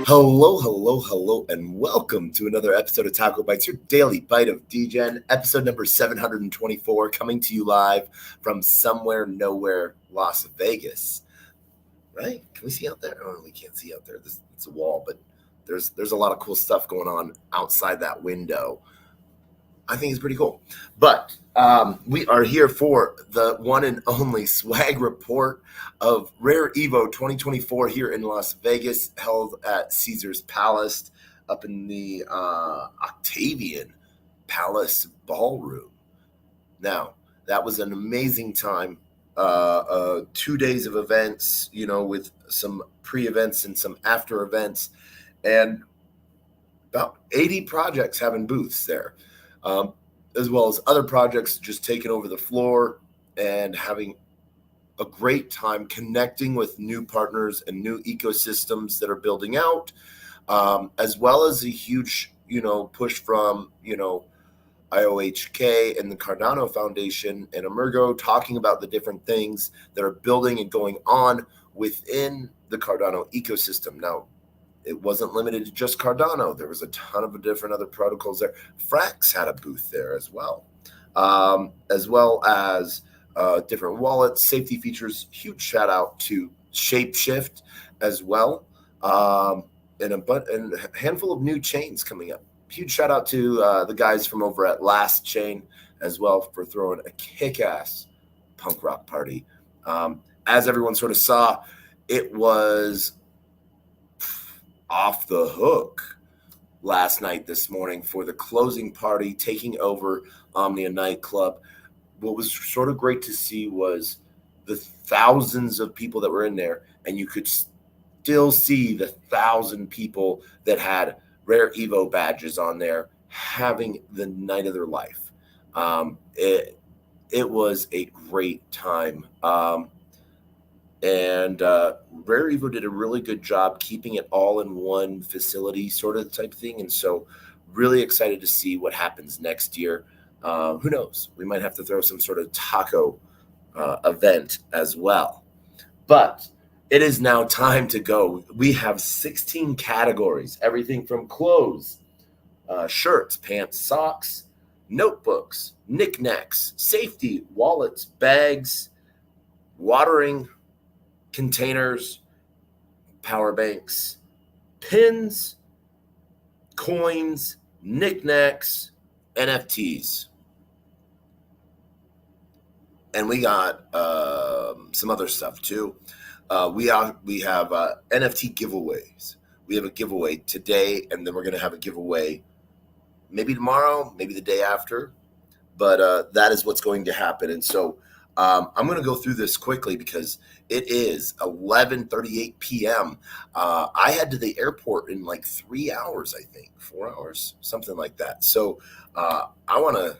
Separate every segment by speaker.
Speaker 1: Hello, and welcome to another episode of TacoBytes, your daily bite of Degen, episode number 724, coming to you live from somewhere, nowhere, Las Vegas. Right? Can we see out there? Oh, we can't see out there. It's a wall, but there's a lot of cool stuff going on outside that window. I think it's pretty cool. But we are here for the one and only swag report of Rare Evo 2024 here in Las Vegas, held at Caesar's Palace up in the Octavian Palace Ballroom. Now, that was an amazing time. 2 days of events, with some pre-events and some after events, and about 80 projects having booths there. As well as other projects just taking over the floor and having a great time connecting with new partners and new ecosystems that are building out, as well as a huge, push from, IOHK and the Cardano Foundation and Emergo talking about the different things that are building and going on within the Cardano ecosystem. Now, it wasn't limited to just Cardano. There was a ton of different other protocols there. Frax had a booth there as well as different wallets, safety features. Huge shout out to Shapeshift as well, and a handful of new chains coming up. Huge shout out to the guys from over at Last Chain as well for throwing a kick-ass punk rock party. As everyone sort of saw, it was off the hook last night, this morning, for the closing party, taking over Omnia nightclub. What was sort of great to see was the thousands of people that were in there, and you could still see the 1,000 people that had Rare Evo badges on there having the night of their life. It was a great time. And Rare Evo did a really good job keeping it all in one facility sort of type thing. And so really excited to see what happens next year. Who knows? We might have to throw some sort of taco event as well. But it is now time to go. We have 16 categories, everything from clothes, shirts, pants, socks, notebooks, knickknacks, safety, wallets, bags, watering containers, power banks, pins, coins, knickknacks, NFTs. And we got some other stuff too. We have NFT giveaways. We have a giveaway today, and then we're going to have a giveaway maybe tomorrow, maybe the day after. But that is what's going to happen. And so I'm going to go through this quickly because it is 11:38 p.m. I head to the airport in like 3 hours, I think, 4 hours, something like that. So I want to,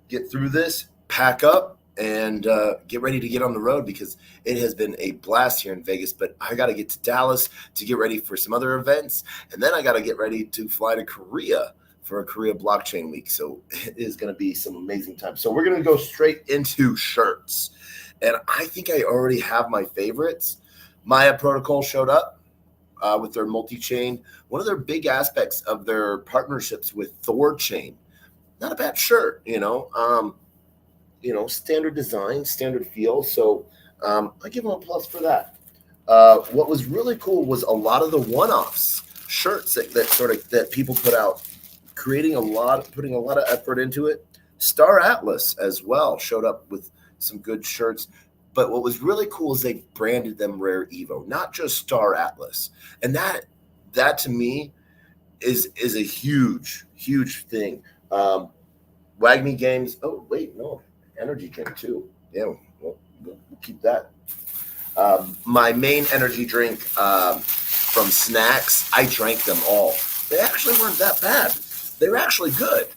Speaker 1: get through this, pack up, and get ready to get on the road because it has been a blast here in Vegas. But I got to get to Dallas to get ready for some other events. And then I got to get ready to fly to Korea for a Korea blockchain week. So it is going to be some amazing time. So we're going to go straight into shirts. And I think I already have my favorites. Maya Protocol showed up with their multi-chain. One of their big aspects of their partnerships with Thor Chain. Not a bad shirt, standard design, standard feel. So I give them a plus for that. What was really cool was a lot of the one-offs shirts that people put out, putting a lot of effort into it. Star Atlas as well showed up with some good shirts. But what was really cool is they branded them Rare Evo, not just Star Atlas. And that to me is a huge, huge thing. Wagme Games. Oh, wait, no. Energy drink too. Yeah, we'll keep that. My main energy drink from Snacks, I drank them all. They actually weren't that bad. They were actually good.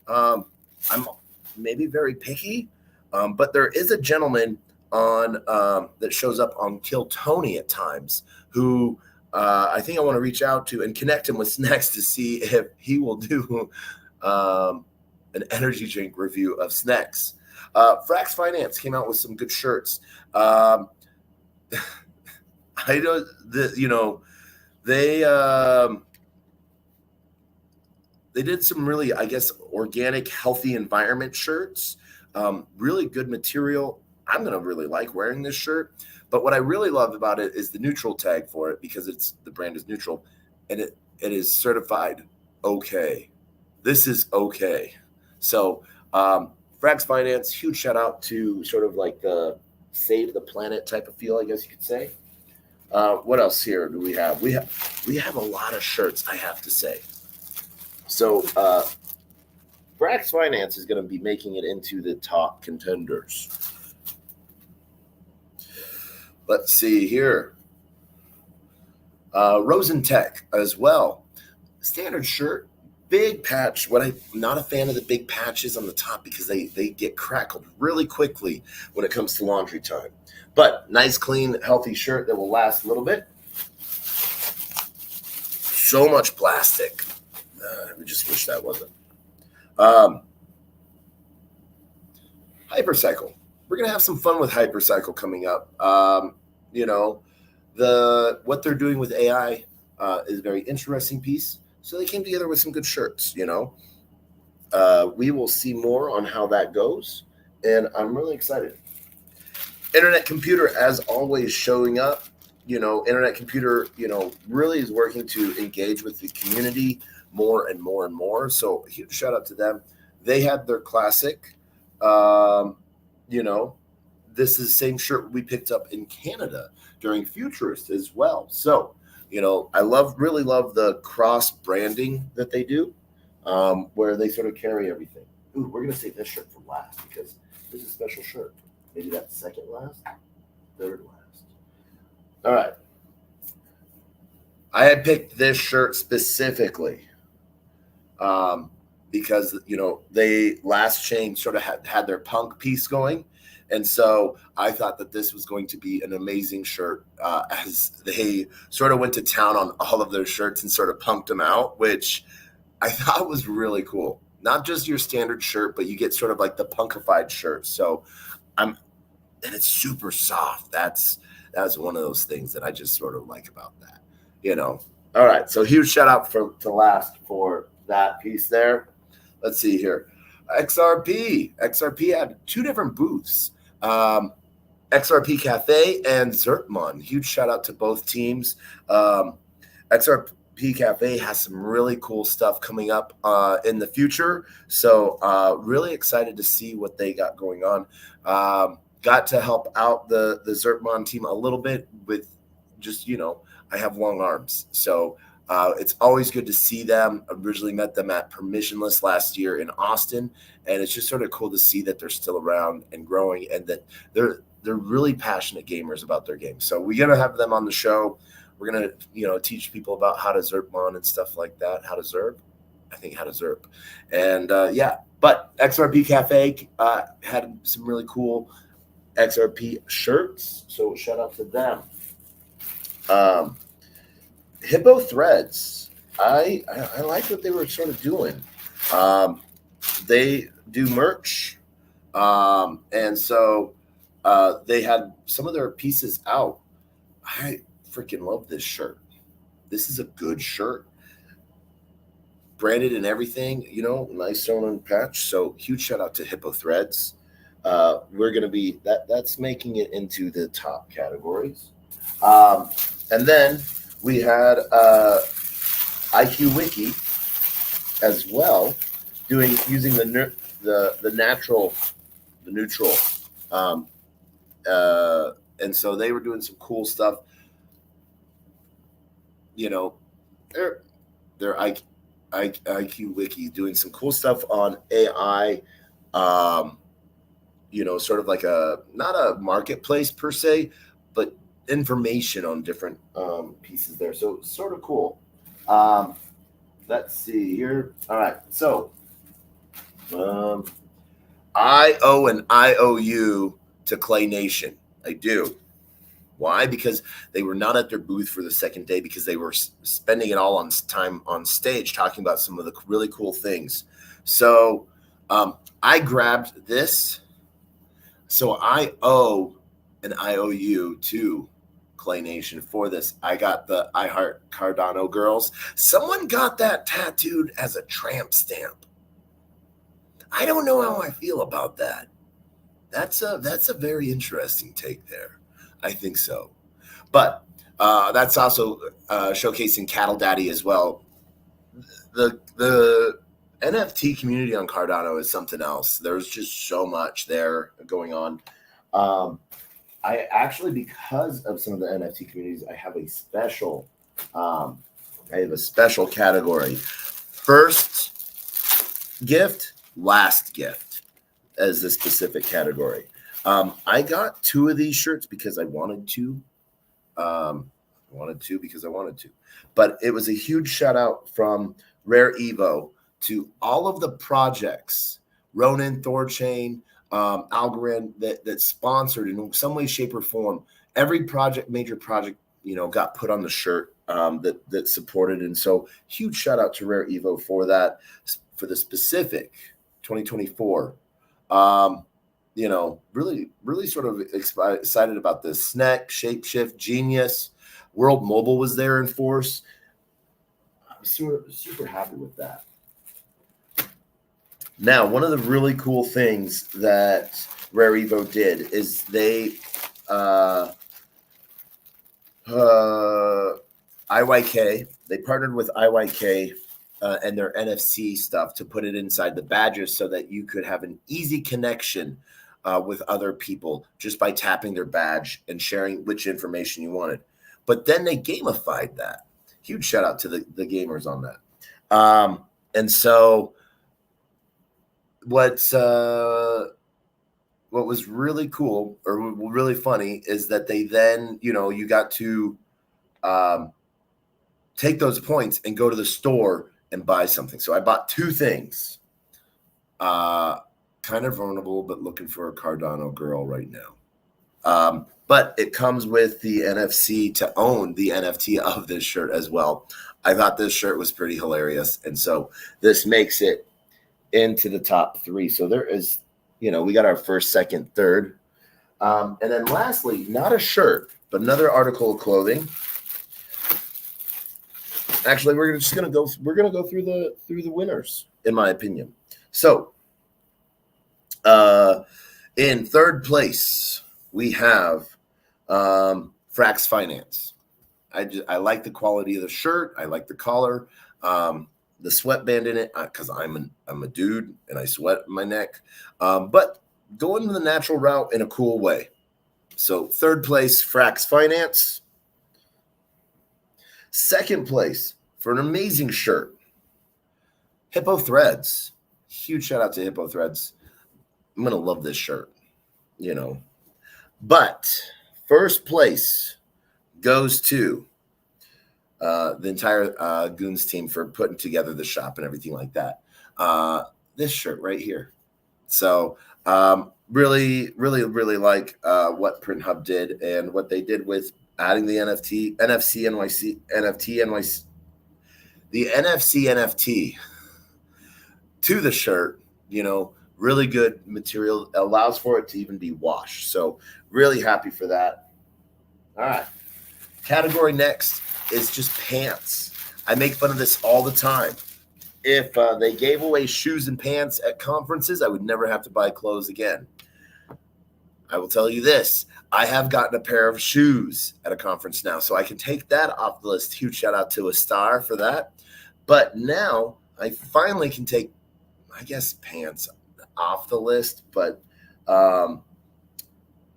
Speaker 1: I'm maybe very picky, but there is a gentleman on that shows up on Kill Tony at times who I think I want to reach out to and connect him with Snacks to see if he will do an energy drink review of Snacks. Frax Finance came out with some good shirts. I know they did some really, I guess, organic, healthy environment shirts. Really good material. I'm gonna really like wearing this shirt. But what I really love about it is the neutral tag for it, because the brand is neutral, and it is certified okay. This is okay. So Frax Finance, huge shout out to sort of like the save the planet type of feel, I guess you could say. What else here do we have? We have a lot of shirts, I have to say. So Frax Finance is going to be making it into the top contenders. Let's see here. Rosentech as well. Standard shirt, big patch. I'm not a fan of the big patches on the top, because they get crackled really quickly when it comes to laundry time. But nice, clean, healthy shirt that will last a little bit. So much plastic. I just wish that wasn't. Hypercycle. We're gonna have some fun with Hypercycle coming up. What they're doing with AI is a very interesting piece. So they came together with some good shirts. We will see more on how that goes, and I'm really excited. Internet Computer, as always, showing up. Internet Computer, really is working to engage with the community more and more and more. So huge shout out to them. They had their classic. This is the same shirt we picked up in Canada during Futurist as well. So, I really love the cross branding that they do, where they sort of carry everything. Ooh, we're going to save this shirt for last, because this is a special shirt. Maybe that's second last, third last. All right. I had picked this shirt specifically because, they Last Chain sort of had their punk piece going. And so I thought that this was going to be an amazing shirt, as they sort of went to town on all of their shirts and sort of punked them out, which I thought was really cool. Not just your standard shirt, but you get sort of like the punkified shirt. So and it's super soft. That's one of those things that I just sort of like about that, All right. So huge shout out to Last for that piece there. Let's see here. XRP had two different booths. XRP Cafe and Zertmon. Huge shout out to both teams. XRP Cafe has some really cool stuff coming up in the future. So really excited to see what they got going on. Got to help out the Zertmon team a little bit with just, I have long arms. So it's always good to see them. I originally met them at Permissionless last year in Austin, and it's just sort of cool to see that they're still around and growing, and that they're really passionate gamers about their game. So we're gonna have them on the show. We're gonna teach people about how to Zerpmon and stuff like that. How to Zerp, and But XRP Cafe had some really cool XRP shirts, so shout out to them. Hippo Threads. I like what they were sort of doing. They do merch, and so they had some of their pieces out. I freaking love this shirt. This is a good shirt, branded and everything. Nice stolen patch. So huge shout out to Hippo Threads. We're gonna be that's making it into the top categories, and then we had IQ Wiki as well, using the neutral, and so they were doing some cool stuff. They're IQ Wiki doing some cool stuff on AI. Sort of like not a marketplace per se, but information on different pieces there. So it's sort of cool. Let's see here. All right. So I owe an IOU to Clay Nation. I do. Why? Because they were not at their booth for the second day, because they were spending it all on time on stage talking about some of the really cool things. So I grabbed this So I owe an IOU to Clay Nation for this. I got the I Heart Cardano Girls. Someone got that tattooed as a tramp stamp. I don't know how I feel about that. That's a very interesting take there. I think so. But that's also showcasing Cattle Daddy as well. The NFT community on Cardano is something else. There's just so much there going on. I actually, because of some of the NFT communities, I have a special category. First gift, last gift as the specific category. I got 2 of these shirts because I wanted to. But it was a huge shout out from Rare Evo to all of the projects, Ronin, Thorchain, Algorand that sponsored in some way, shape, or form. Every major project, got put on the shirt that supported. And so huge shout out to Rare Evo for that, for the specific 2024. Really, really sort of excited about this. Snack, Shapeshift, Genius, World Mobile was there in force. I'm super happy with that. Now, one of the really cool things that Rare Evo did is they IYK, they partnered with IYK and their NFC stuff to put it inside the badges so that you could have an easy connection with other people just by tapping their badge and sharing which information you wanted. But then they gamified that. Huge shout out to the gamers on that. And so what was really cool or really funny is that they then, you got to take those points and go to the store and buy something. So I bought 2 things. Kind of vulnerable, but looking for a Cardano girl right now. But it comes with the NFC to own the NFT of this shirt as well. I thought this shirt was pretty hilarious. And so this makes it into the top 3. So there is, we got our first, second, third. And then lastly, not a shirt, but another article of clothing. Actually, we're gonna go through the winners, in my opinion. So in third place, we have Frax Finance. I like the quality of the shirt. I like the collar, the sweatband in it, because I'm a dude and I sweat my neck. But going the natural route in a cool way. So third place, Frax Finance. Second place for an amazing shirt, Hippo Threads. Huge shout out to Hippo Threads. I'm going to love this shirt, But first place goes to the entire Goons team for putting together the shop and everything like that. This shirt right here. So really, really, really like what Print Hub did and what they did with adding the NFC NFT to the shirt, really good material, allows for it to even be washed. So really happy for that. All right. Category next is just pants. I make fun of this all the time. If they gave away shoes and pants at conferences, I would never have to buy clothes again. I will tell you this. I have gotten a pair of shoes at a conference now, so I can take that off the list. Huge shout out to a star for that. But now I finally can take, I guess, pants off the list. But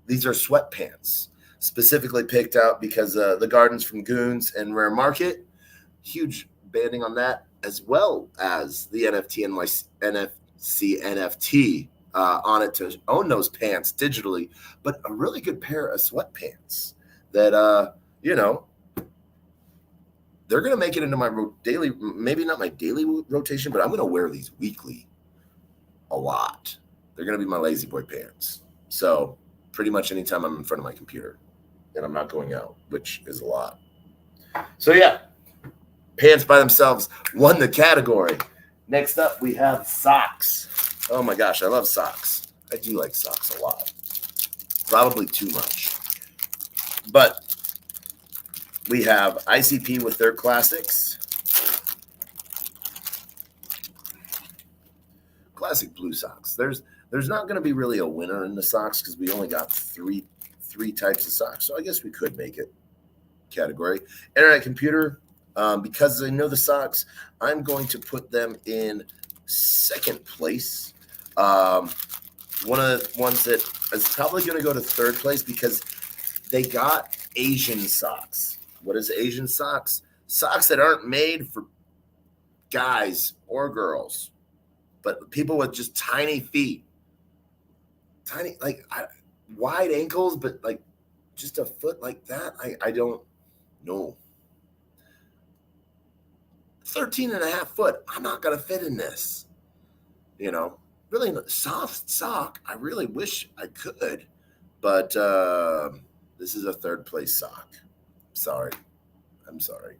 Speaker 1: these are sweatpants, specifically picked out because the Gardens from Goons and Rare Market. Huge banding on that, as well as the NFC NFT on it to own those pants digitally, but a really good pair of sweatpants that, they're going to make it into my daily, maybe not my daily rotation, but I'm going to wear these weekly a lot. They're going to be my lazy boy pants. So pretty much anytime I'm in front of my computer and I'm not going out, which is a lot. So yeah, pants by themselves won the category. Next up, we have socks. Oh my gosh, I love socks. I do like socks a lot. Probably too much. But we have ICP with their classics. Classic blue socks. There's not going to be really a winner in the socks because we only got three types of socks. So I guess we could make it category. Internet computer, because I know the socks, I'm going to put them in second place. One of the ones that is probably going to go to third place because they got Asian socks. What is Asian socks? Socks that aren't made for guys or girls, but people with just tiny feet. Tiny, like wide ankles, but like just a foot like that. I don't know. 13 and a half foot. I'm not going to fit in this. Really soft sock. I really wish I could, but this is a third place sock. I'm sorry.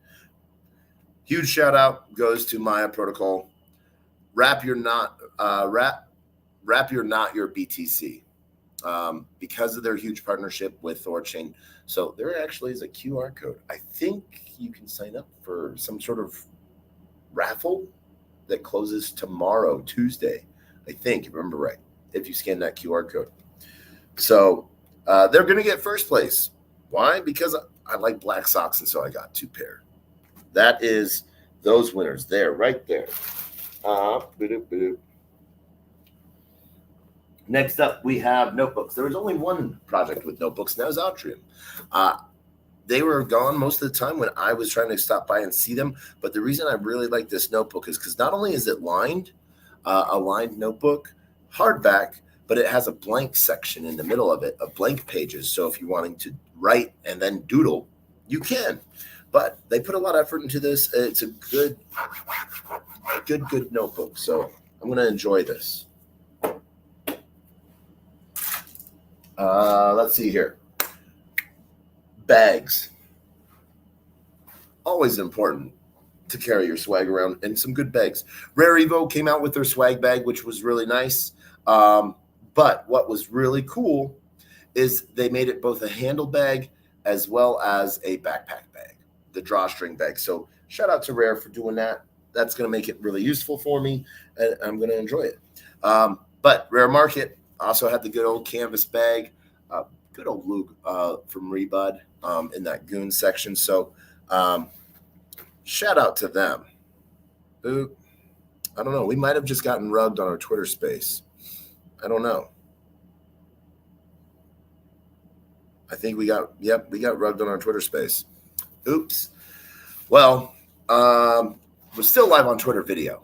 Speaker 1: Huge shout out goes to Maya Protocol. Wrap your knot your BTC. Because of their huge partnership with ThorChain. So there actually is a QR code. I think you can sign up for some sort of raffle that closes tomorrow, Tuesday. I think, remember right, if you scan that QR code. So they're going to get first place. Why? Because I like black socks, and so I got 2 pair. That is those winners there, right there. Next up, we have notebooks. There was only one project with notebooks, and that was Altrium. They were gone most of the time when I was trying to stop by and see them. But the reason I really like this notebook is because not only is it lined, a lined notebook, hardback, but it has a blank section in the middle of it, of blank pages. So if you're wanting to write and then doodle, you can. But they put a lot of effort into this. It's a good notebook. So I'm going to enjoy this. Let's see here. Bags. Always important to carry your swag around, and some good bags. Rare Evo came out with their swag bag, which was really nice. But what was really cool is they made it both a handle bag as well as a backpack bag, the drawstring bag. So shout out to Rare for doing that. That's going to make it really useful for me, and I'm going to enjoy it. But Rare Market also had the good old canvas bag, good old Luke from Rebud in that goon section. So shout out to them. Ooh, I don't know. We might have just gotten rugged on our Twitter space. I don't know. I think we got rugged on our Twitter space. Oops. Well, we're still live on Twitter video.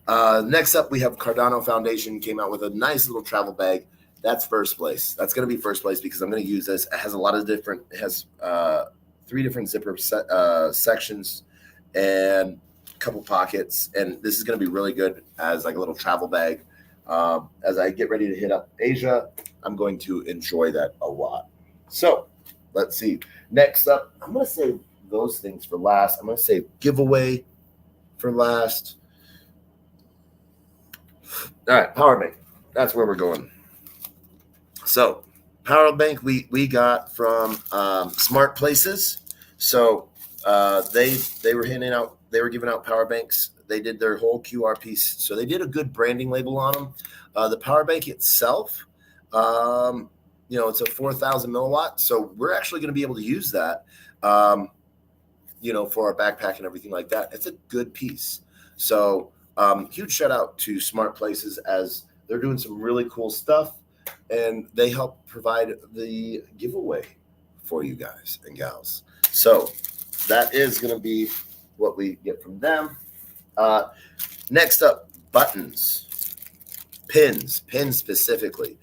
Speaker 1: Next up, we have Cardano Foundation came out with a nice little travel bag. That's first place. That's going to be first place because I'm going to use this. It has a lot of different, it has 3 different zipper sections and a couple pockets. And this is going to be really good as like a little travel bag. As I get ready to hit up Asia, I'm going to enjoy that a lot. So let's see. Next up, I'm going to save those things for last. I'm going to save giveaway for last. All right, power bank. That's where we're going. So power bank we got from Smart Places. So they were giving out power banks. They did their whole QR piece. So they did a good branding label on them. The power bank itself, it's a 4,000 milliwatt. So we're actually going to be able to use that, for our backpack and everything like that. It's a good piece. So huge shout out to Smart Places as they're doing some really cool stuff, and they help provide the giveaway for you guys and gals. So that is going to be what we get from them. Next up, buttons, pins specifically.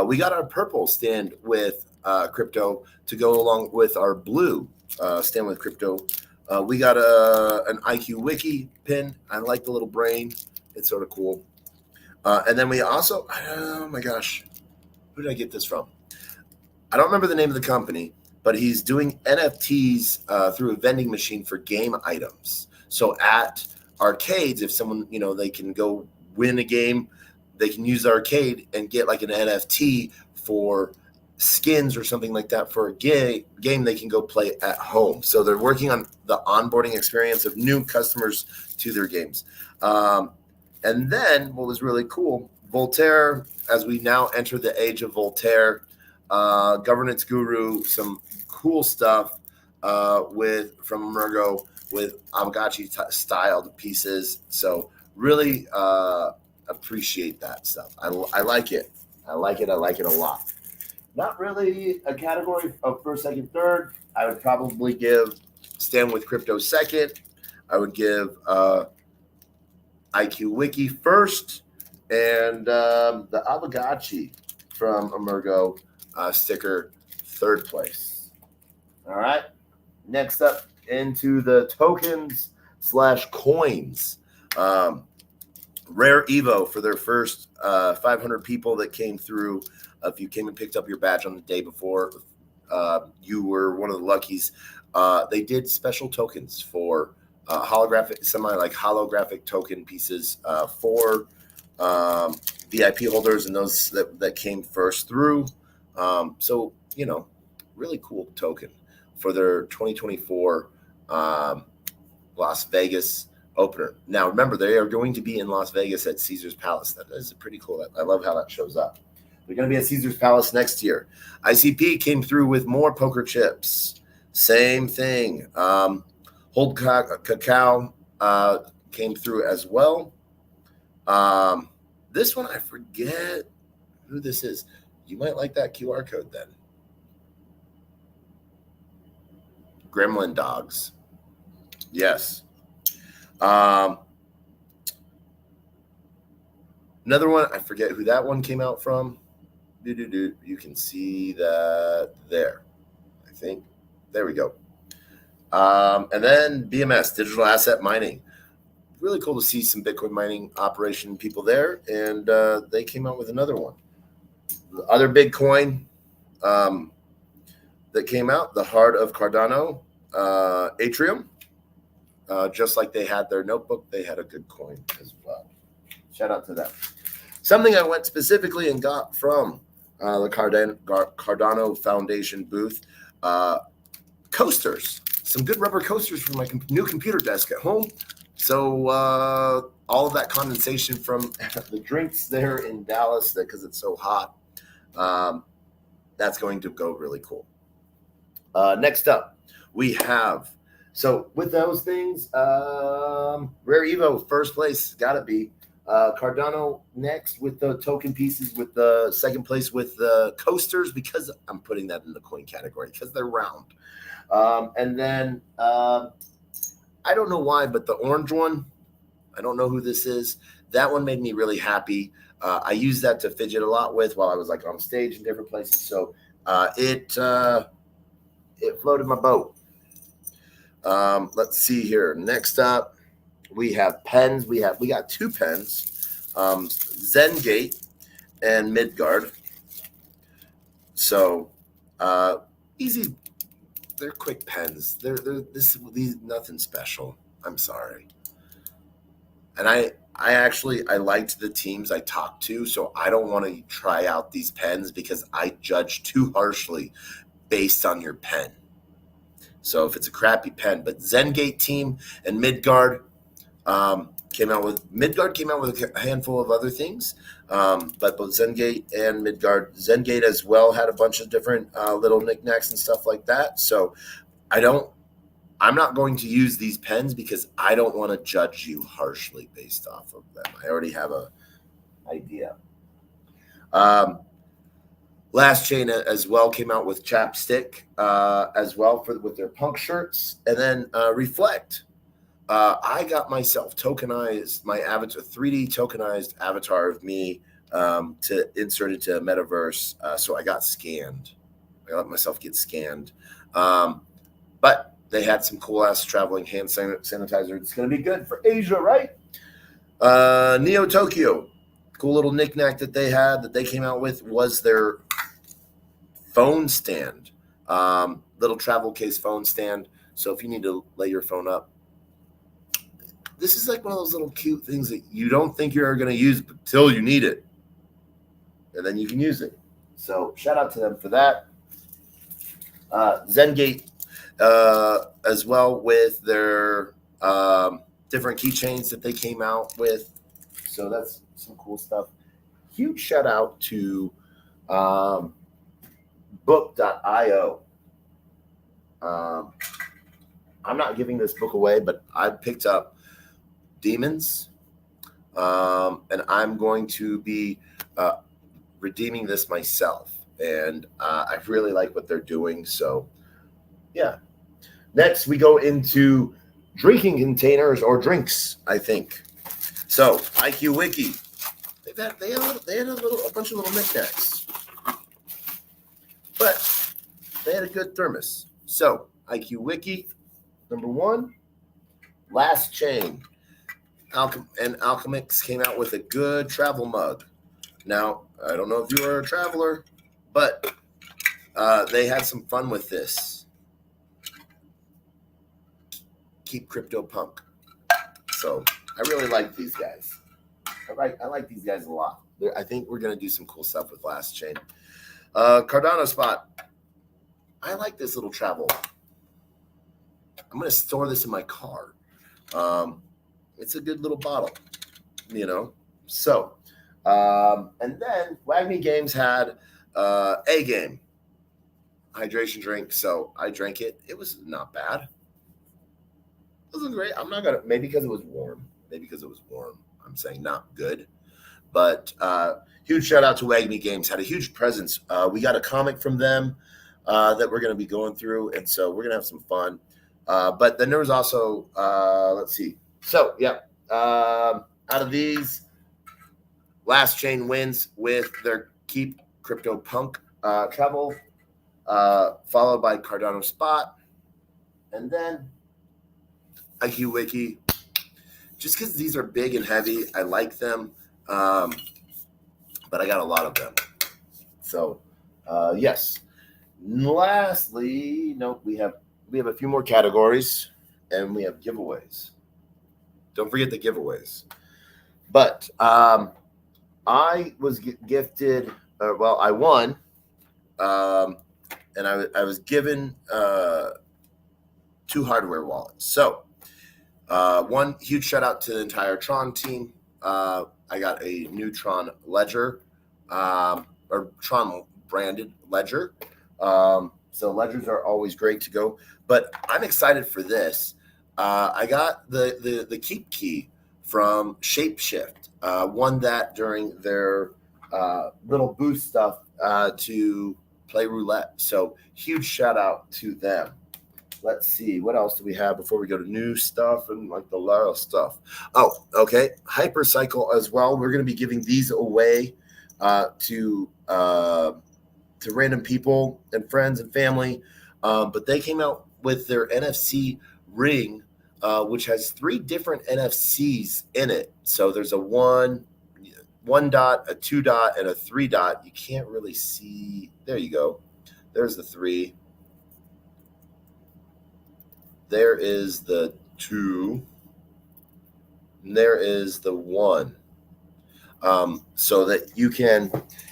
Speaker 1: We got our purple stand with crypto to go along with our blue stand with crypto. We got an IQ Wiki pin. I like the little brain. It's sort of cool. And then we also, oh my gosh, who did I get this from? I don't remember the name of the company, but he's doing NFTs through a vending machine for game items. So at arcades, if someone, they can go win a game, they can use the arcade and get like an NFT for skins or something like that for a game they can go play at home. So they're working on the onboarding experience of new customers to their games. And then what was really cool, Voltaire, as we now enter the age of Voltaire, governance guru, some cool stuff from Emergo with Amagachi styled pieces. So really appreciate that stuff. I like it. I like it a lot. Not really a category of first, second, third. I would probably give Stand with Crypto second. I would give IQ Wiki first, and the Amagachi from Emergo sticker third place. All right. Next up into the tokens / coins. Rare Evo for their first 500 people that came through. If you came and picked up your badge on the day before, you were one of the luckies. They did special tokens for holographic token pieces for VIP holders and those that came first through. So, really cool token for their 2024 Las Vegas opener. Now, remember, they are going to be in Las Vegas at Caesar's Palace. That is pretty cool. I love how that shows up. They're going to be at Caesar's Palace next year. ICP came through with more poker chips. Same thing. Hold Cacao came through as well. This one, I forget who this is. You might like that QR code then. Gremlin Dogs. Yes. Another one, I forget who that one came out from. You can see that there, I think. There we go. And then BMS, Digital Asset Mining. Really cool to see some Bitcoin mining operation people there. And they came out with another one. The other big coin that came out, the Heart of Cardano, Atrium. Just like they had their notebook, they had a good coin as well. Shout out to them. Something I went specifically and got from the Cardano Foundation booth, coasters. Some good rubber coasters for my new computer desk at home. So all of that condensation from the drinks there in Dallas, because it's so hot, that's going to go really cool. Next up, we have, so with those things, Rare Evo, first place, got to be. Cardano next with the token pieces, with the second place with the coasters, because I'm putting that in the coin category because they're round. And then I don't know why, but the orange one, I don't know who this is. That one made me really happy. I used that to fidget a lot with while I was like on stage in different places. So it floated my boat. Let's see here. Next up, we have pens. We got two pens, Zengate and Midgard. So easy. They're quick pens. They're these nothing special. I'm sorry. And I liked the teams I talked to, so I don't want to try out these pens because I judge too harshly based on your pen. So if it's a crappy pen, but Zengate team and Midgard Midgard came out with a handful of other things, but both Zengate and Midgard, Zengate as well had a bunch of different little knickknacks and stuff like that. So I'm not going to use these pens because I don't want to judge you harshly based off of them. I already have a idea. Last Chain as well came out with Chapstick as well with their punk shirts, and then Reflect. I got myself tokenized, my avatar, 3D tokenized avatar of me to insert into a metaverse. So I got scanned. I let myself get scanned. But they had some cool ass traveling hand sanitizer. It's going to be good for Asia, right? Neo Tokyo, cool little knickknack that they came out with was their phone stand, little travel case phone stand. So if you need to lay your phone up, this is like one of those little cute things that you don't think you're going to use until you need it. And then you can use it. So shout out to them for that. Zengate as well with their different keychains that they came out with. So that's some cool stuff. Huge shout out to book.io. I'm not giving this book away, but I picked up Demons, and I'm going to be redeeming this myself. And I really like what they're doing. So, yeah. Next, we go into drinking containers or drinks, I think. So, IQ Wiki. They had a bunch of little knickknacks. But they had a good thermos. So, IQ Wiki, number 1, Last Chain. Alchemix came out with a good travel mug. Now, I don't know if you are a traveler, but they had some fun with this. Keep crypto punk. So I really like these guys. I like these guys a lot. I think we're going to do some cool stuff with Last Chain. Cardano Spot. I like this little travel. I'm going to store this in my car. It's a good little bottle, you know. So, and then Wagme Games had a game hydration drink. So I drank it. It was not bad. It wasn't great. I'm not gonna, maybe because it was warm. I'm saying not good. But huge shout out to Wagme Games. Had a huge presence. We got a comic from them that we're going to be going through, and so we're going to have some fun. But then there was also, let's see. So, yeah, out of these, Last Chain wins with their Keep Crypto Punk travel, followed by Cardano Spot, and then IQ Wiki. Just because these are big and heavy, I like them, but I got a lot of them. So, yes. Lastly, nope, we have a few more categories, and we have giveaways. Don't forget the giveaways. But I was gifted, I won, and I was given 2 hardware wallets. So, one huge shout out to the entire Tron team. I got a new Tron Ledger, or Tron branded Ledger. So ledgers are always great to go, but I'm excited for this. I got the Keep Key from Shapeshift, won that during their little booth stuff to play roulette. So huge shout out to them. Let's see, what else do we have before we go to new stuff and like the Lara stuff? Oh, okay, Hypercycle as well. We're going to be giving these away to random people and friends and family. But they came out with their NFC ring, which has 3 different NFCs in it. So there's a 1 dot, a 2 dot, and a 3 dot. You can't really see. There you go. There's the 3. There is the 2. And there is the 1. So that you can,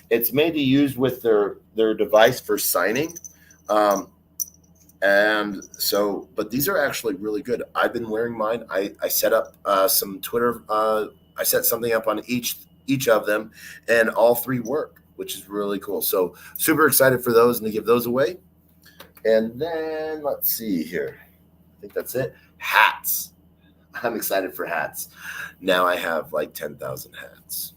Speaker 1: it's made to use with their device for signing. And so, but these are actually really good. I've been wearing mine. I set up some Twitter. I set something up on each of them, and all 3 work, which is really cool. So super excited for those and to give those away. And then let's see here. I think that's it. Hats. I'm excited for hats. Now I have like 10,000 hats.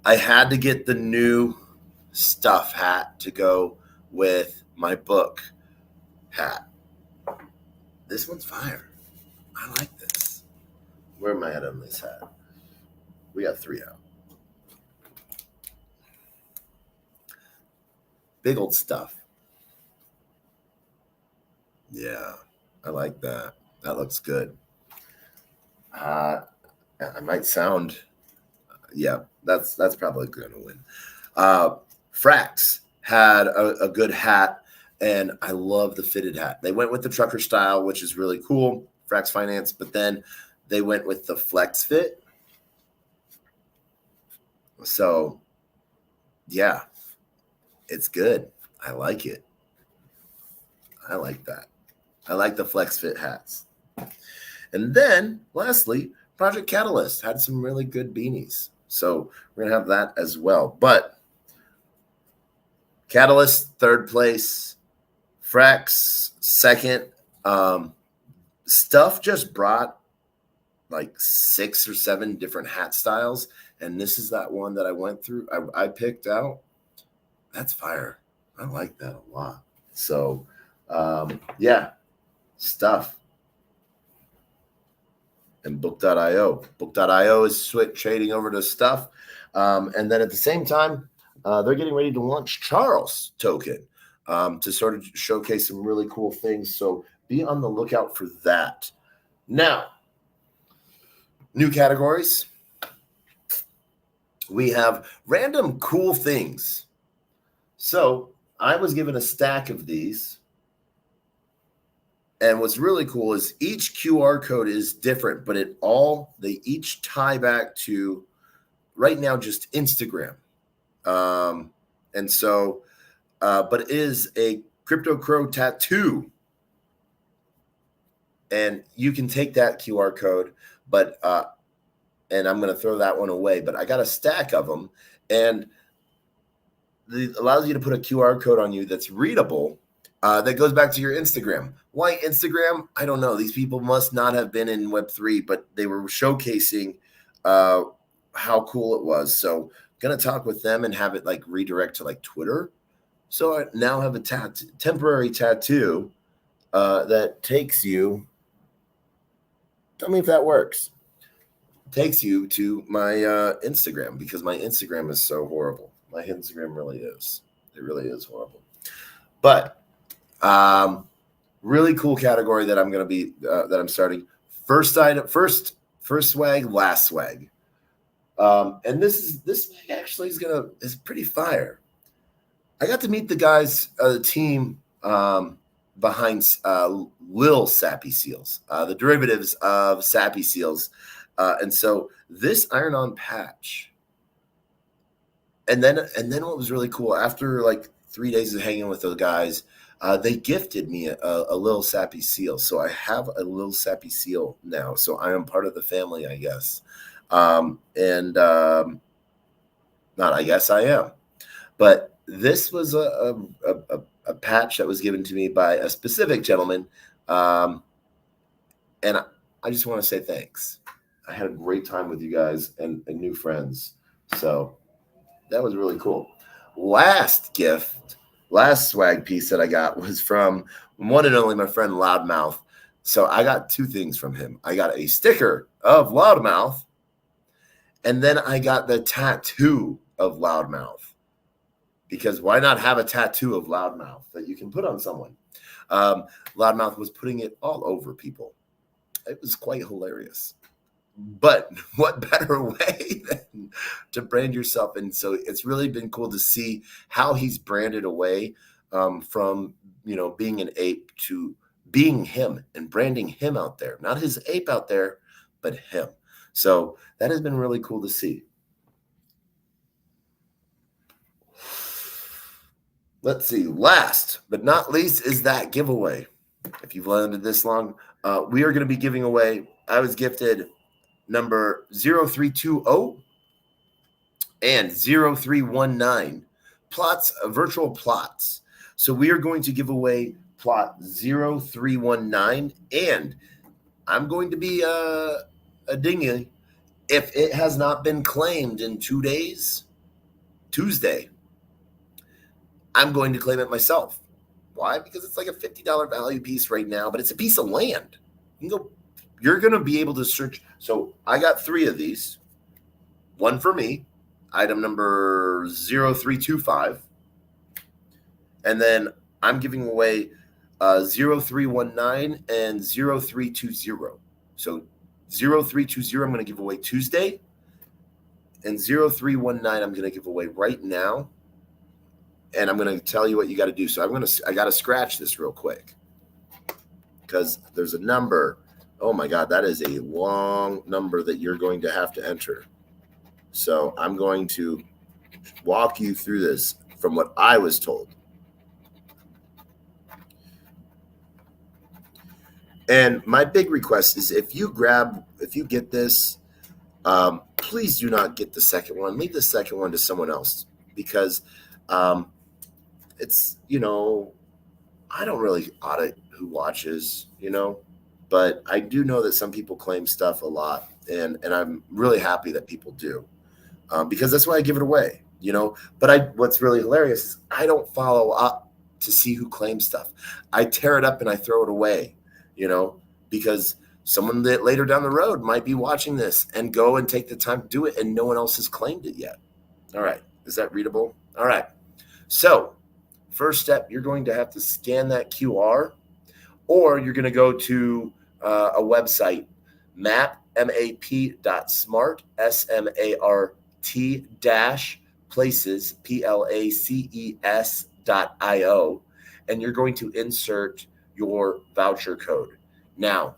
Speaker 1: I had to get the new stuff hat to go with my book hat. This one's fire. I like this. Where am I at on this hat? We got 3 out. Big old stuff. Yeah, I like that. That looks good. I might sound, yeah, that's probably going to win. Frax had a good hat, and I love the fitted hat. They went with the trucker style, which is really cool, Frax Finance, but then they went with the flex fit. So yeah, it's good. I like it. I like that. I like the Flex Fit hats. And then, lastly, Project Catalyst had some really good beanies. So we're going to have that as well. But Catalyst, third place. Frax, second. Stuff just brought like 6 or 7 different hat styles. And this is that one that I went through. I picked out. That's fire. I like that a lot. So, yeah, Stuff. And Book.io. Book.io is trading over to Stuff. And then at the same time, they're getting ready to launch Charles token to sort of showcase some really cool things. So be on the lookout for that. Now, new categories. We have random cool things. So I was given a stack of these. And what's really cool is each QR code is different, but they each tie back to right now just Instagram. And so, but it is a Crypto Crow tattoo. And you can take that QR code, but, and I'm going to throw that one away, but I got a stack of them, and it allows you to put a QR code on you that's readable. That goes back to your Instagram. Why Instagram? I don't know. These people must not have been in Web3, but they were showcasing how cool it was. So going to talk with them and have it like redirect to like Twitter. So I now have a temporary tattoo that takes you. Tell me if that works. Takes you to my Instagram, because my Instagram is so horrible. My Instagram really is. It really is horrible. But really cool category that I'm going to be that I'm starting. First item, first swag, last swag. And this swag actually is pretty fire. I got to meet the guys, the team behind Lil Sappy Seals, the derivatives of Sappy Seals. And so this iron-on patch. And then what was really cool, after like 3 days of hanging with those guys, they gifted me a little Sappy Seal. So I have a little Sappy Seal now. So I am part of the family, I guess. Not I guess I am. But this was a patch that was given to me by a specific gentleman. And I just want to say thanks. I had a great time with you guys and new friends. So that was really cool. Last swag piece that I got was from one and only my friend Loudmouth. So I got 2 things from him. I got a sticker of Loudmouth, and then I got the tattoo of Loudmouth. Because why not have a tattoo of Loudmouth that you can put on someone? Loudmouth was putting it all over people. It was quite hilarious. But what better way than to brand yourself? And so it's really been cool to see how he's branded away from, being an ape to being him and branding him out there. Not his ape out there, but him. So that has been really cool to see. Let's see. Last but not least is that giveaway. If you've landed this long, we are going to be giving away. I was gifted number 0320 and 0319 plots, virtual plots. So we are going to give away plot 0319, and I'm going to be a Degen. If it has not been claimed in 2 days, Tuesday, I'm going to claim it myself. Why? Because it's like a $50 value piece right now, but it's a piece of land. You're going to be able to search. So I got 3 of these. One for me, item number 0325. And then I'm giving away 0319 and 0320. So 0320 I'm going to give away Tuesday. And 0319 I'm going to give away right now. And I'm going to tell you what you got to do. So I got to scratch this real quick, because there's a number. Oh my God, that is a long number that you're going to have to enter. So I'm going to walk you through this from what I was told. And my big request is if you get this, please do not get the second one. Leave the second one to someone else because it's, I don't really audit who watches, but I do know that some people claim stuff a lot, and I'm really happy that people do, because that's why I give it away, But what's really hilarious is I don't follow up to see who claims stuff. I tear it up and I throw it away, because someone that later down the road might be watching this and go and take the time to do it, and no one else has claimed it yet. All right, is that readable? All right, so first step, you're going to have to scan that QR, or you're going to go to a website, map.smart, SMART dash places, PLACES.io, and you're going to insert your voucher code. Now,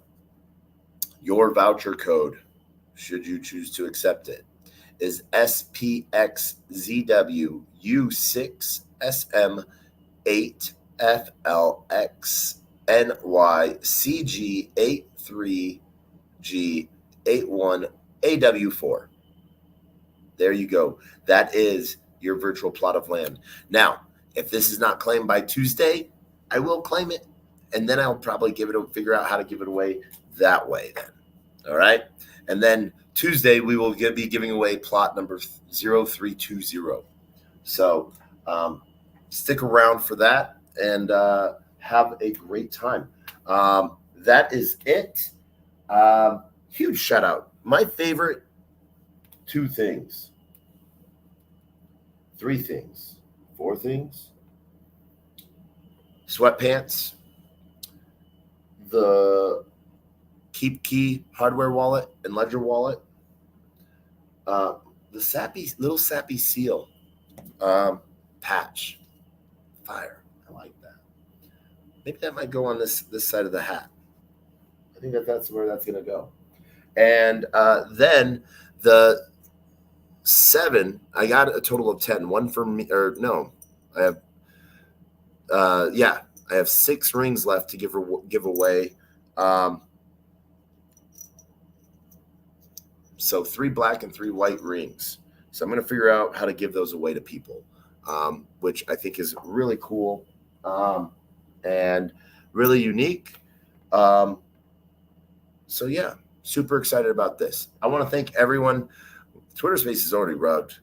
Speaker 1: your voucher code, should you choose to accept it, is SPX ZW6SM8FLXNYCG83G81AW4. There you go. That is your virtual plot of land. Now, if this is not claimed by Tuesday, I will claim it, and then I'll probably figure out how to give it away that way then. All right? And then Tuesday, we will be giving away plot number 0320. So stick around for that and have a great time. That is it. Huge shout out. My favorite 2 things. 3 things. 4 things. Sweatpants. The Keep Key hardware wallet and ledger wallet. The little sappy seal patch. Fire. I like that. Maybe that might go on this side of the hat. I think that's where that's going to go. And then the 7, I got a total of 10. One for me, or no, I have, I have 6 rings left to give away. So 3 black and 3 white rings. So I'm going to figure out how to give those away to people, which I think is really cool and really unique. So yeah, super excited about this. I want to thank everyone. Twitter Space is already rugged,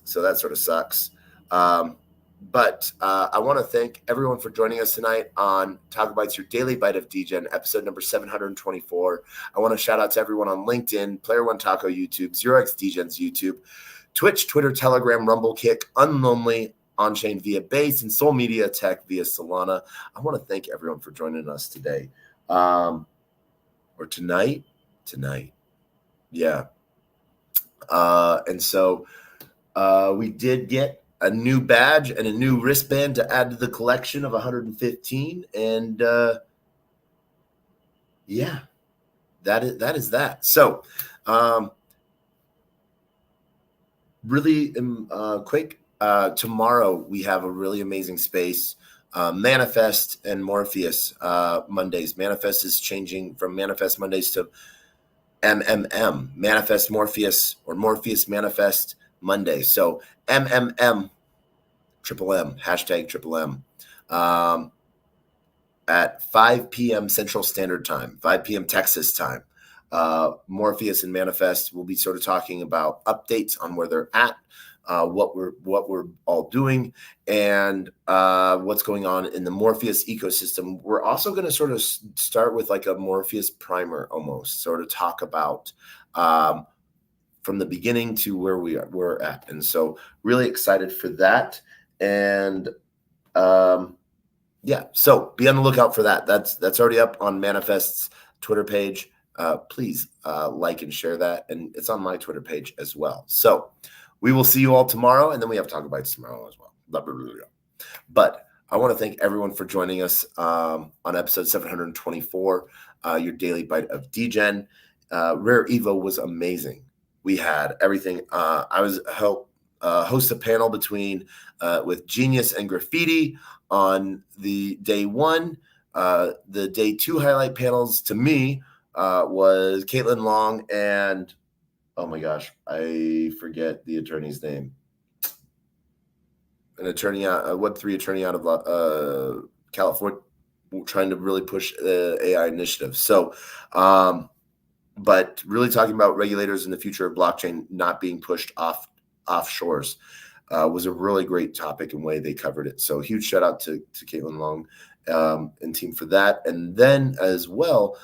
Speaker 1: so that sort of sucks. But I want to thank everyone for joining us tonight on TacoBytes, your daily bite of Degen, episode number 724. I want to shout out to everyone on LinkedIn, Player One Taco YouTube, 0xDegens YouTube, Twitch, Twitter, Telegram, Rumble, Kick, Unlonely, On-Chain via Base, and Soul Media Tech via Solana. I want to thank everyone for joining us today. Or tonight. Yeah. And so we did get a new badge and a new wristband to add to the collection of 115. And yeah, that is that. So really quick, tomorrow we have a really amazing space. Manifest and Morpheus Mondays. Manifest is changing from Manifest Mondays to MMM, Manifest Morpheus, or Morpheus Manifest Monday. So MMM, triple M, hashtag triple M, at 5 p.m. Central Standard Time, 5 p.m. Texas time. Morpheus and Manifest will be sort of talking about updates on where they're at, what we're all doing, and what's going on in the Morpheus ecosystem. We're also going to sort of start with like a Morpheus primer, almost sort of talk about from the beginning to where we're at. And so really excited for that. And yeah, so be on the lookout for that. That's already up on Manifest's Twitter page. Please like and share that. And it's on my Twitter page as well. So we will see you all tomorrow. And then we have TacoBytes tomorrow as well. But I want to thank everyone for joining us on episode 724, your daily bite of Degen. Rare Evo was amazing. We had everything. I was host a panel with Genius and Graffiti on the day one. The day two highlight panels to me was Caitlin Long and, oh my gosh, I forget the attorney's name. An attorney, a Web3 attorney out of California, trying to really push the AI initiative. So, but really talking about regulators in the future of blockchain not being pushed offshores was a really great topic and way they covered it. So huge shout out to Caitlin Long and team for that. And then as well,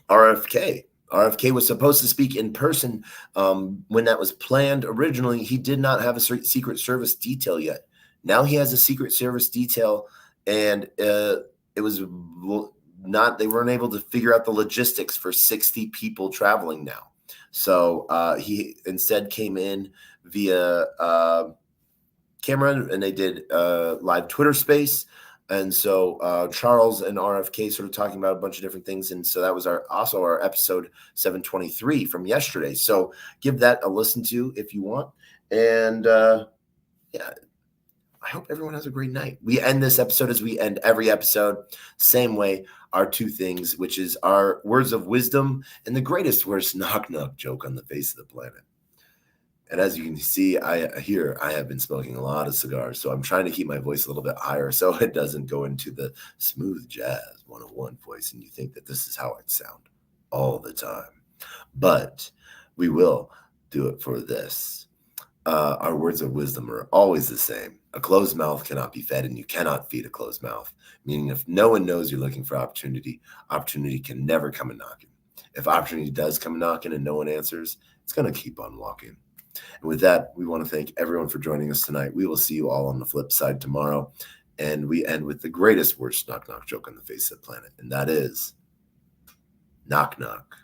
Speaker 1: RFK. RFK was supposed to speak in person when that was planned originally. He did not have a Secret Service detail yet. Now he has a Secret Service detail, and it was not, they weren't able to figure out the logistics for 60 people traveling now. So he instead came in via camera, and they did live Twitter space. And so Charles and RFK sort of talking about a bunch of different things. And so that was also our episode 723 from yesterday. So give that a listen to if you want. And yeah, I hope everyone has a great night. We end this episode as we end every episode, same way, our two things, which is our words of wisdom and the greatest worst knock-knock joke on the face of the planet. And as you can see, I have been smoking a lot of cigars, so I'm trying to keep my voice a little bit higher so it doesn't go into the smooth jazz 101 voice and you think that this is how I sound all the time. But we will do it for this. Our words of wisdom are always the same. A closed mouth cannot be fed, and you cannot feed a closed mouth. Meaning if no one knows you're looking for opportunity can never come a knocking. If opportunity does come knocking and no one answers, it's going to keep on walking. And with that, we want to thank everyone for joining us tonight. We will see you all on the flip side tomorrow. And we end with the greatest worst knock-knock joke on the face of the planet. And that is, knock, knock.